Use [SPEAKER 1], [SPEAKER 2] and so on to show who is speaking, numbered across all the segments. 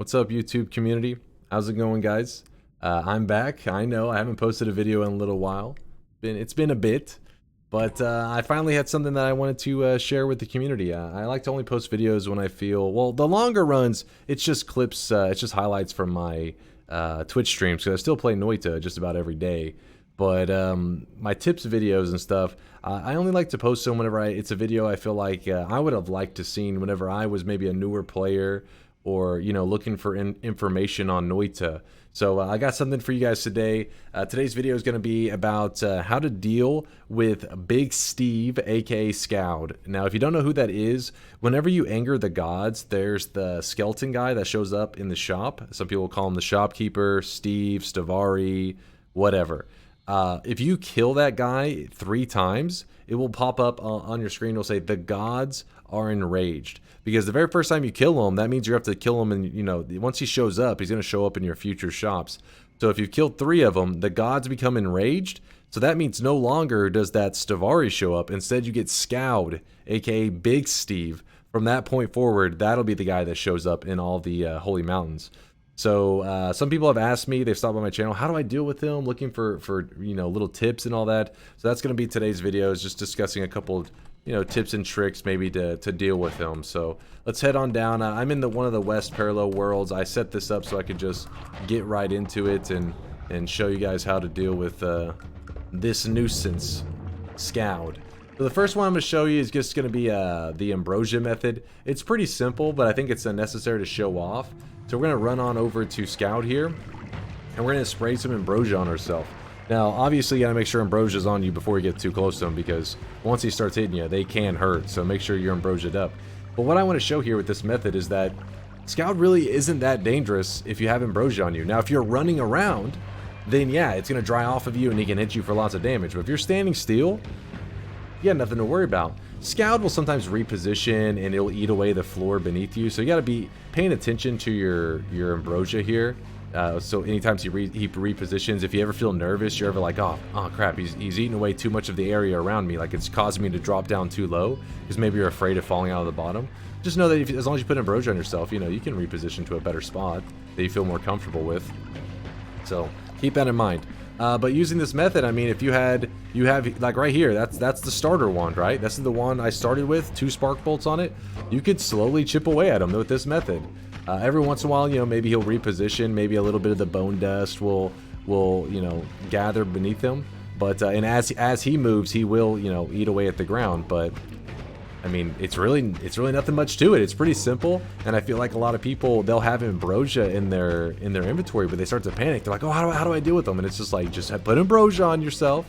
[SPEAKER 1] What's up, YouTube community? How's it going, guys? I'm back. I know I haven't posted a video in a little while. It's been a bit, but I finally had something that I wanted to share with the community. I like to only post videos when I feel, well, the longer runs, it's just clips, it's just highlights from my Twitch streams, because I still play Noita just about every day. But my tips videos and stuff, I only like to post them whenever it's a video I feel like I would have liked to seen whenever I was maybe a newer player, or looking for information on Noita. So I got something for you guys today. Today's video is going to be about how to deal with Big Steve, aka Skoude. Now, if you don't know who that is, whenever you anger the gods, there's the skeleton guy that shows up in the shop. Some people call him the shopkeeper, Steve, Stavari, whatever. If you kill that guy 3 times, it will pop up on your screen. It'll say the gods are enraged, because the very first time you kill him, that means you have to kill him, and once he shows up, he's going to show up in your future shops. So if you've killed 3 of them, the gods become enraged. So that means no longer does that Stavari show up. Instead, you get Skoude, aka Big Steve. From that point forward, that'll be the guy that shows up in all the holy mountains. So some people have asked me, they've stopped by my channel, how do I deal with him, looking for little tips and all that. So that's going to be today's video, is just discussing a couple tips and tricks maybe to deal with him. So let's head on down. I'm in one of the West parallel worlds. I set this up so I could just get right into it and show you guys how to deal with this nuisance, Skoude. So the first one I'm going to show you is just going to be the Ambrosia Method. It's pretty simple, but I think it's necessary to show off. So we're going to run on over to Skoude here, and we're going to spray some Ambrosia on ourselves. Now, obviously, you got to make sure Ambrosia's on you before you get too close to him, because once he starts hitting you, they can hurt. So make sure you're Ambrosia'd up. But what I want to show here with this method is that Skoude really isn't that dangerous if you have Ambrosia on you. Now, if you're running around, then yeah, it's going to dry off of you and he can hit you for lots of damage. But if you're standing still, you got nothing to worry about. Skoude will sometimes reposition and it'll eat away the floor beneath you. So you got to be paying attention to your Ambrosia here. So anytime he repositions, if you ever feel nervous, you're ever like, oh crap, he's eating away too much of the area around me, like it's causing me to drop down too low, because maybe you're afraid of falling out of the bottom. Just know that as long as you put Ambrosia on yourself, you can reposition to a better spot that you feel more comfortable with. So keep that in mind. But using this method, I mean, if you have like right here, that's the starter wand, right? This is the wand I started with, 2 spark bolts on it. You could slowly chip away at him with this method. Every once in a while, maybe he'll reposition, maybe a little bit of the bone dust will gather beneath him. But and as he moves, he will eat away at the ground. But I mean, it's really nothing much to it. It's pretty simple, and I feel like a lot of people, they'll have Ambrosia in their inventory, but they start to panic. They're like, oh, how do I deal with them? And it's just like, just put Ambrosia on yourself,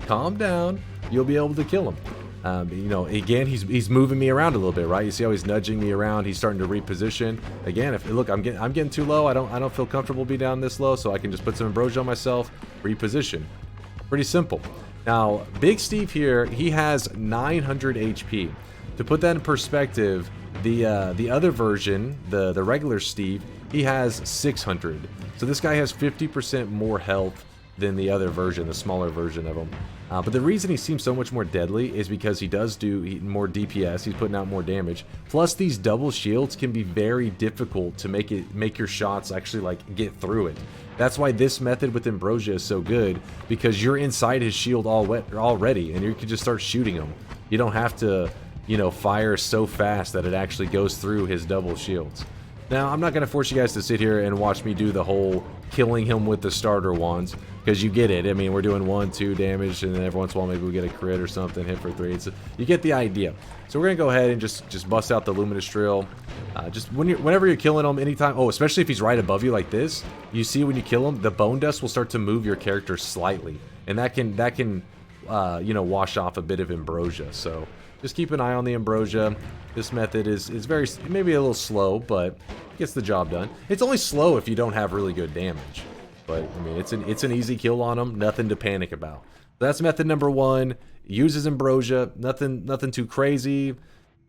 [SPEAKER 1] calm down, you'll be able to kill him. Again, he's moving me around a little bit, right? You see how he's nudging me around. He's starting to reposition. Again, look, I'm getting too low. I don't feel comfortable being down this low, so I can just put some Ambrosia on myself, reposition. Pretty simple. Now, Big Steve here, he has 900 HP. To put that in perspective, the other version, the regular Steve, he has 600. So this guy has 50% more health than the other version, the smaller version of him. But the reason he seems so much more deadly is because he does do more DPS. He's putting out more damage. Plus, these double shields can be very difficult to make your shots actually like get through it. That's why this method with Ambrosia is so good, because you're inside his shield already, and you can just start shooting him. You don't have to fire so fast that it actually goes through his double shields. Now, I'm not going to force you guys to sit here and watch me do the whole killing him with the starter wands, because you get it. I mean, we're doing 1, 2 damage, and then every once in a while maybe we get a crit or something, hit for 3. You get the idea. So we're going to go ahead and just bust out the Luminous Drill. Just whenever you're killing him, anytime, especially if he's right above you like this, you see when you kill him, the bone dust will start to move your character slightly, and that can wash off a bit of Ambrosia. So just keep an eye on the Ambrosia. This method is very, maybe a little slow, but gets the job done. It's only slow if you don't have really good damage. But I mean, it's an easy kill on him, nothing to panic about. That's method number 1. Uses Ambrosia, nothing too crazy.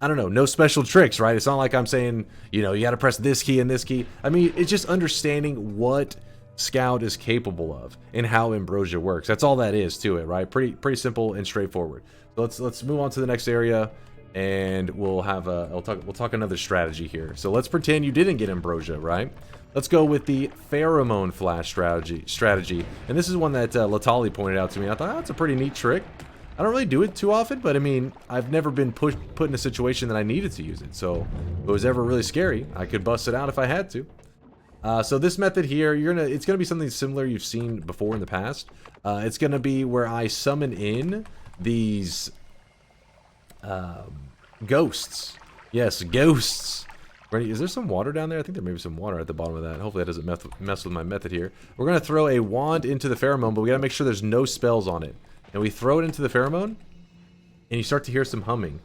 [SPEAKER 1] I don't know, no special tricks, right? It's not like I'm saying, you got to press this key and this key. I mean, it's just understanding what Skoude is capable of and how Ambrosia works. That's all that is to it, right? Pretty simple and straightforward. So let's move on to the next area. and we'll talk another strategy here. So let's pretend you didn't get Ambrosia, right? Let's go with the pheromone flash strategy. And this is one that Latali pointed out to me. I thought, oh, that's a pretty neat trick. I don't really do it too often, but I mean, I've never been put in a situation that I needed to use it. So if it was ever really scary, I could bust it out if I had to. So this method here, it's gonna be something similar you've seen before in the past. It's gonna be where I summon in these ghosts. Yes, ghosts. Is there some water down there? I think there may be some water at the bottom of that. Hopefully that doesn't mess with my method here. We're gonna throw a wand into the pheromone, but we gotta make sure there's no spells on it. And we throw it into the pheromone, and you start to hear some humming.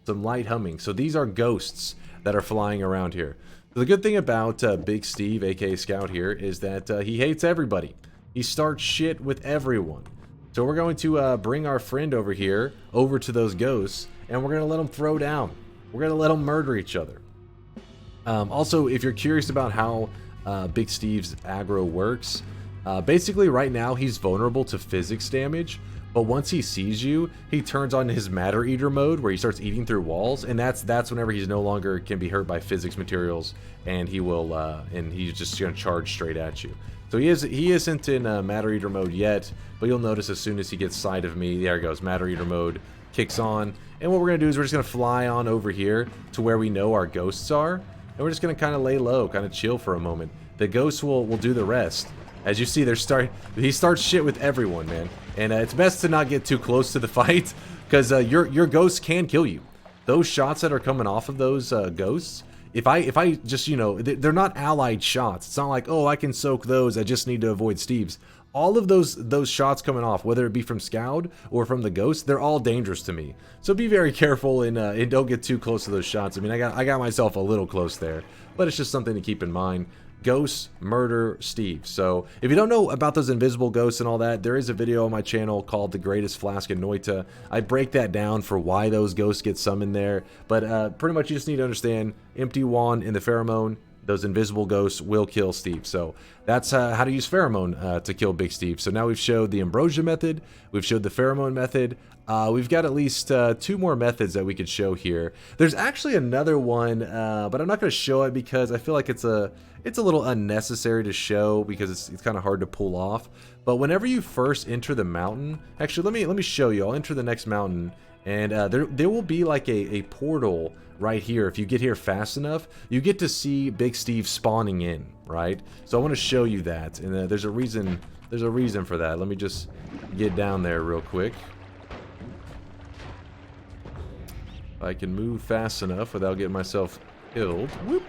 [SPEAKER 1] Some light humming. So these are ghosts that are flying around here. So the good thing about Big Steve, aka Scout here, is that he hates everybody. He starts shit with everyone. So we're going to bring our friend over here, over to those ghosts, and we're going to let them throw down. We're going to let them murder each other. Also, if you're curious about how Big Steve's aggro works, basically right now he's vulnerable to physics damage, but once he sees you, he turns on his matter eater mode where he starts eating through walls, and that's whenever he's no longer can be hurt by physics materials, and he will and he's just gonna charge straight at you. So he isn't in matter eater mode yet, but you'll notice as soon as he gets sight of me, there it goes, matter eater mode kicks on, and what we're gonna do is we're just gonna fly on over here to where we know our ghosts are, and we're just gonna kind of lay low, kind of chill for a moment. The ghosts will do the rest. As you see, he starts shit with everyone, man. And it's best to not get too close to the fight, because your ghosts can kill you. Those shots that are coming off of those ghosts, if I just, you know, they're not allied shots. It's not like, oh, I can soak those, I just need to avoid Steve's. All of those shots coming off, whether it be from Skoude or from the ghost, they're all dangerous to me. So be very careful and don't get too close to those shots. I mean, I got myself a little close there, but it's just something to keep in mind. Ghosts murder Steve. So if you don't know about those invisible ghosts and all that, there is a video on my channel called The Greatest Flask in Noita. I break that down for why those ghosts get summoned there, but pretty much you just need to understand empty wand in the pheromone, those invisible ghosts will kill Steve. So that's how to use pheromone to kill Big Steve. So now we've showed the Ambrosia method, we've showed the pheromone method. We've got at least 2 more methods that we could show here. There's actually another one, but I'm not going to show it because I feel like it's a little unnecessary to show because it's kind of hard to pull off. But whenever you first enter the mountain, actually let me show you. I'll enter the next mountain, and there will be like a portal right here. If you get here fast enough, you get to see Big Steve spawning in, right? So I want to show you that, and there's a reason for that. Let me just get down there real quick. If I can move fast enough without getting myself killed. Whoop.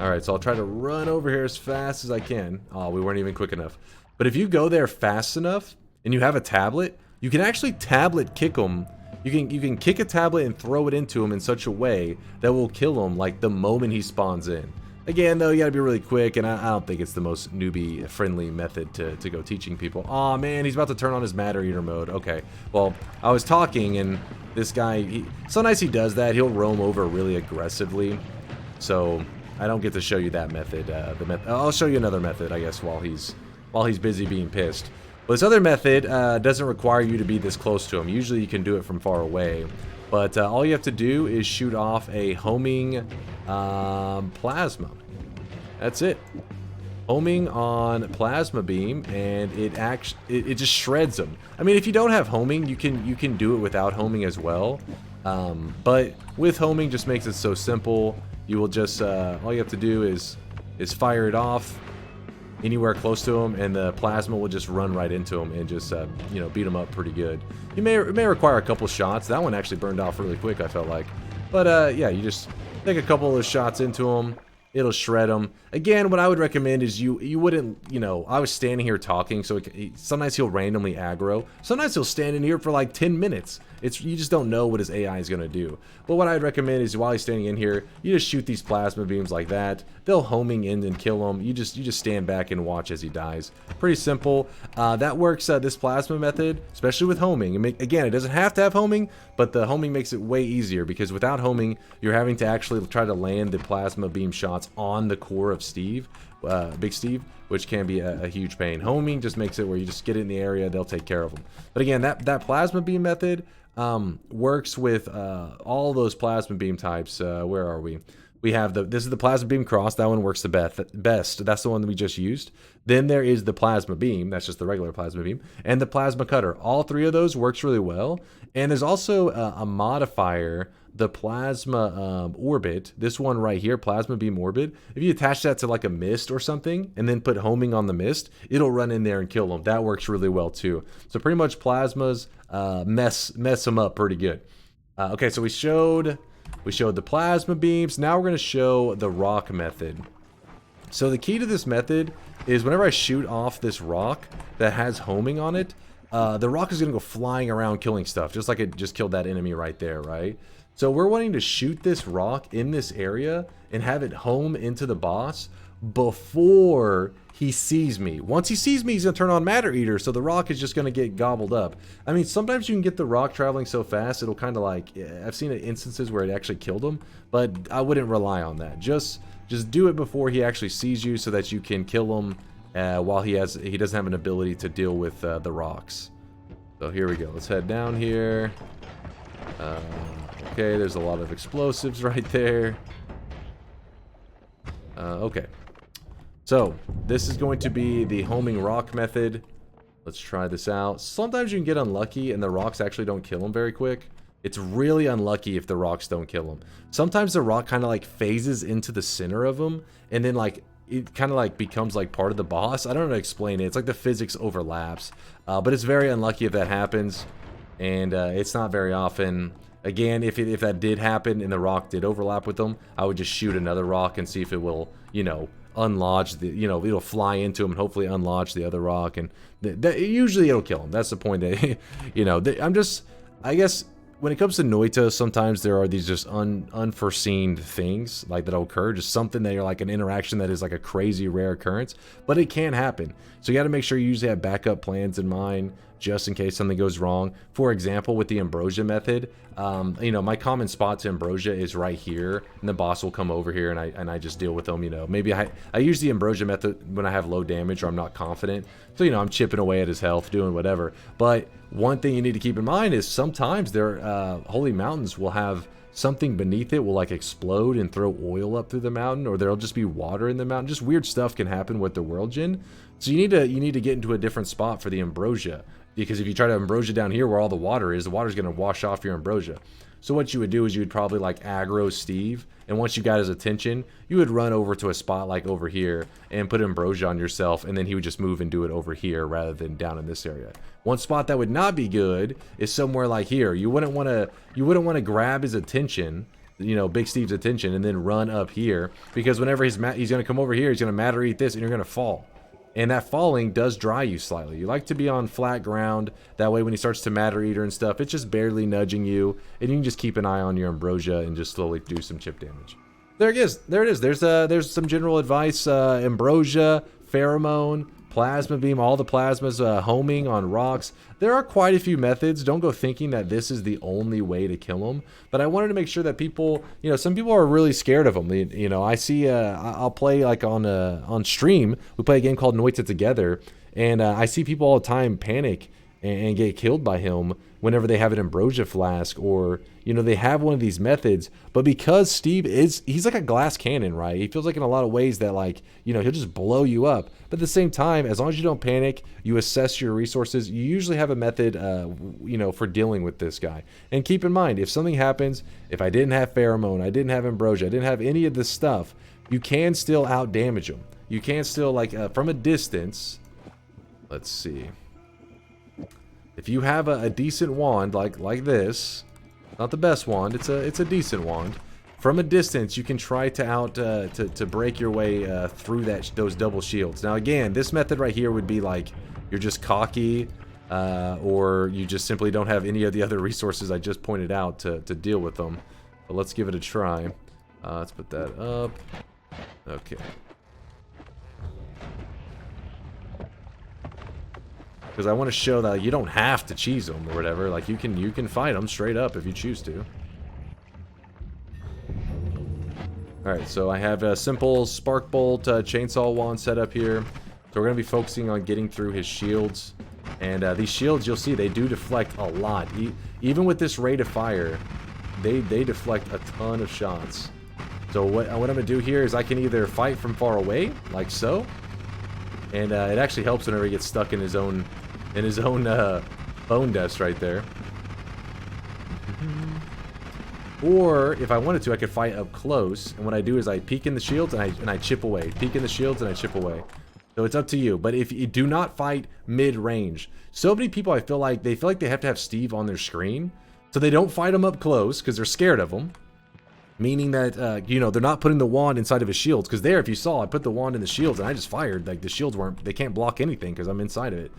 [SPEAKER 1] Alright, so I'll try to run over here as fast as I can. Oh, we weren't even quick enough. But if you go there fast enough, and you have a tablet, you can actually tablet kick him. You can kick a tablet and throw it into him in such a way that will kill him like the moment he spawns in. Again, though, you gotta be really quick, and I don't think it's the most newbie-friendly method to go teaching people. Aw, man, he's about to turn on his matter eater mode. Okay, well, I was talking, and this guy, sometimes he does that. He'll roam over really aggressively, so I don't get to show you that method. I'll show you another method, I guess, while he's busy being pissed. But this other method doesn't require you to be this close to him. Usually you can do it from far away. But all you have to do is shoot off a homing plasma. That's it. Homing on plasma beam, and it just shreds them. I mean, if you don't have homing, you can do it without homing as well. But with homing, just makes it so simple. You will just all you have to do is fire it off anywhere close to him, and the plasma will just run right into him and just you know, beat him up pretty good. It may require a couple shots. That one actually burned off really quick, I felt like. But yeah, you just take a couple of those shots into him. It'll shred them. Again, what I would recommend is you wouldn't, you know, I was standing here talking, so sometimes he'll randomly aggro. Sometimes he'll stand in here for like 10 minutes. You just don't know what his AI is going to do. But what I'd recommend is while he's standing in here, you just shoot these plasma beams like that. They'll homing in and kill him. You just stand back and watch as he dies. Pretty simple. That works, this plasma method, especially with homing. Again, it doesn't have to have homing, but the homing makes it way easier because without homing, you're having to actually try to land the plasma beam shots spots on the core of Big Steve, which can be a huge pain. Homing just makes it where you just get in the area, they'll take care of them. But again, that plasma beam method works with all those plasma beam types. Where are we? We have this is the plasma beam cross. That one works the best. That's the one that we just used. Then there is the plasma beam. That's just the regular plasma beam. And the plasma cutter. All three of those works really well. And there's also a modifier, the plasma orbit. This one right here, plasma beam orbit. If you attach that to like a mist or something and then put homing on the mist, it'll run in there and kill them. That works really well too. So pretty much plasmas mess them up pretty good. Okay, so we showed the plasma beams. Now we're going to show the rock method. So the key to this method is whenever I shoot off this rock that has homing on it, the rock is going to go flying around killing stuff, just like it just killed that enemy right there, right? So we're wanting to shoot this rock in this area and have it home into the boss before he sees me. Once he sees me, he's going to turn on Matter Eater, so the rock is just going to get gobbled up. I mean, sometimes you can get the rock traveling so fast, it'll kind of like, I've seen instances where it actually killed him, but I wouldn't rely on that. Just do it before he actually sees you so that you can kill him while he doesn't have an ability to deal with the rocks. So here we go. Let's head down here. Okay, there's a lot of explosives right there. Okay. So, this is going to be the homing rock method. Let's try this out. Sometimes you can get unlucky and the rocks actually don't kill them very quick. It's really unlucky if the rocks don't kill them. Sometimes the rock kind of like phases into the center of them and then like it kind of like becomes like part of the boss. I don't know how to explain it. It's like the physics overlaps. But it's very unlucky if that happens. And it's not very often. Again, if that did happen and the rock did overlap with them, I would just shoot another rock and see if it will, you know, unlodge the, you know, it'll fly into him and hopefully unlodge the other rock, and usually it'll kill him. That's the point. That you know, I guess when it comes to Noita, sometimes there are these just unforeseen things like that'll occur, just something that you're like an interaction that is like a crazy rare occurrence, but it can happen. So you got to make sure you usually have backup plans in mind just in case something goes wrong. For example, with the Ambrosia method, you know, my common spot to Ambrosia is right here, and the boss will come over here, and I just deal with them. You know, maybe I use the Ambrosia method when I have low damage or I'm not confident. So you know, I'm chipping away at his health, doing whatever. But one thing you need to keep in mind is sometimes their holy mountains will have something beneath it will like explode and throw oil up through the mountain, or there'll just be water in the mountain. Just weird stuff can happen with the World Gin. So you need to get into a different spot for the Ambrosia. Because if you try to Ambrosia down here where all the water is, the water's going to wash off your Ambrosia. So what you would do is you would probably like aggro Steve, and once you got his attention, you would run over to a spot like over here and put Ambrosia on yourself, and then he would just move and do it over here rather than down in this area. One spot that would not be good is somewhere like here. You wouldn't want to grab his attention, you know, Big Steve's attention, and then run up here, because whenever he's going to come over here, he's going to Matter Eat this, and you're going to fall. And that falling does dry you slightly. You like to be on flat ground. That way when he starts to Matter Eater and stuff, it's just barely nudging you. And you can just keep an eye on your Ambrosia and just slowly do some chip damage. There it is. There it is. There's some general advice. Ambrosia, Pheromone, Plasma Beam, all the plasmas, homing on rocks. There are quite a few methods. Don't go thinking that this is the only way to kill them. But I wanted to make sure that people, you know, some people are really scared of them. You know, I see, I'll play like on stream. We play a game called Noita together, and I see people all the time panic and get killed by him whenever they have an Ambrosia flask, or you know, they have one of these methods. But because Steve he's like a glass cannon, right? He feels like in a lot of ways that, like, you know, he'll just blow you up. But at the same time, as long as you don't panic, you assess your resources, you usually have a method, you know, for dealing with this guy. And keep in mind, if something happens, if I didn't have Pheromone, I didn't have Ambrosia, I didn't have any of this stuff, you can still out damage him. You can still, like, from a distance, let's see. If you have a decent wand like this, not the best wand, it's a decent wand. From a distance, you can try to to break your way through those double shields. Now again, this method right here would be like you're just cocky, or you just simply don't have any of the other resources I just pointed out to deal with them. But let's give it a try. Let's put that up. Okay. Because I want to show that you don't have to cheese them or whatever. Like you can fight them straight up if you choose to. Alright, so I have a simple spark bolt chainsaw wand set up here. So we're going to be focusing on getting through his shields. And these shields, you'll see, they do deflect a lot. Even with this rate of fire, they deflect a ton of shots. So what I'm going to do here is I can either fight from far away, like so. And it actually helps whenever he gets stuck in his own bone dust right there. Or, if I wanted to, I could fight up close, and what I do is I peek in the shields and I chip away. Peek in the shields and I chip away. So it's up to you. But if you do not fight mid-range, so many people I feel like they have to have Steve on their screen, so they don't fight him up close because they're scared of him. Meaning that, you know, they're not putting the wand inside of his shields. Because there, if you saw, I put the wand in the shields and I just fired. Like, the shields they can't block anything because I'm inside of it.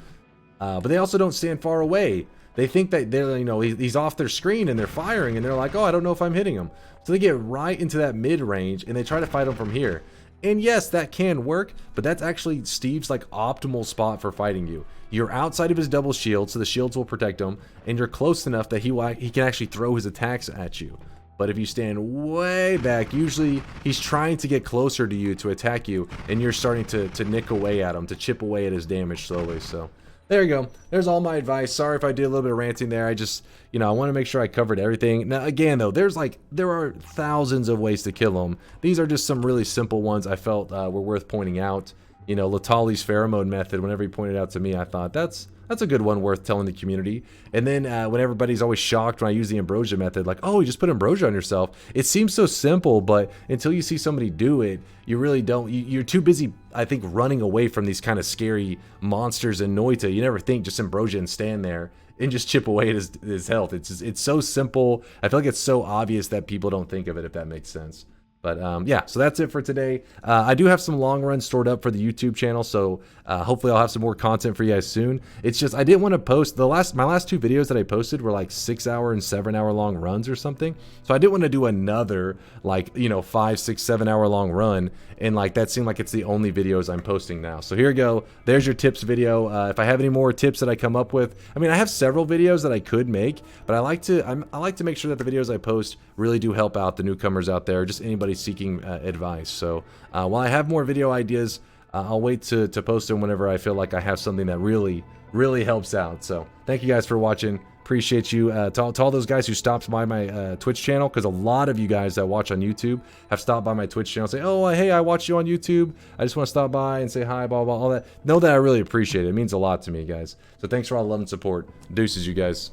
[SPEAKER 1] But they also don't stand far away. They think that they're, you know, he's off their screen and they're firing and they're like, oh, I don't know if I'm hitting him. So they get right into that mid-range and they try to fight him from here. And yes, that can work, but that's actually Steve's like optimal spot for fighting you. You're outside of his double shield, so the shields will protect him, and you're close enough that he can actually throw his attacks at you. But if you stand way back, usually he's trying to get closer to you to attack you, and you're starting to nick away at him, to chip away at his damage slowly. So there you go. There's all my advice. Sorry if I did a little bit of ranting there. I just, you know, I want to make sure I covered everything. Now, again, though, there are thousands of ways to kill them. These are just some really simple ones I felt were worth pointing out. You know, Latali's pheromone method, whenever he pointed out to me, I thought that's a good one worth telling the community. And then when everybody's always shocked when I use the Ambrosia method, like, oh, you just put Ambrosia on yourself. It seems so simple, but until you see somebody do it, you really don't. You're too busy, I think, running away from these kind of scary monsters in Noita. You never think just Ambrosia and stand there and just chip away at his health. It's so simple. I feel like it's so obvious that people don't think of it, if that makes sense. But yeah, so that's it for today. I do have some long runs stored up for the YouTube channel, so hopefully I'll have some more content for you guys soon. It's just I didn't want to post my last two videos that I posted were like 6-hour and 7-hour long runs or something. So I didn't want to do another like, you know, 5, 6, 7-hour long run, and like that seemed like it's the only videos I'm posting now. So here you go. There's your tips video. If I have any more tips that I come up with, I mean, I have several videos that I could make, but I like to make sure that the videos I post really do help out the newcomers out there, just anybody seeking advice. So while I have more video ideas, I'll wait to post them whenever I feel like I have something that really helps out. So thank you guys for watching. Appreciate you to all those guys who stopped by my Twitch channel, because a lot of you guys that watch on YouTube have stopped by my Twitch channel and say, oh, hey, I watched you on YouTube. I just want to stop by and say hi, blah, blah, all that. Know that I really appreciate it. It means a lot to me, guys. So thanks for all the love and support. Deuces, you guys.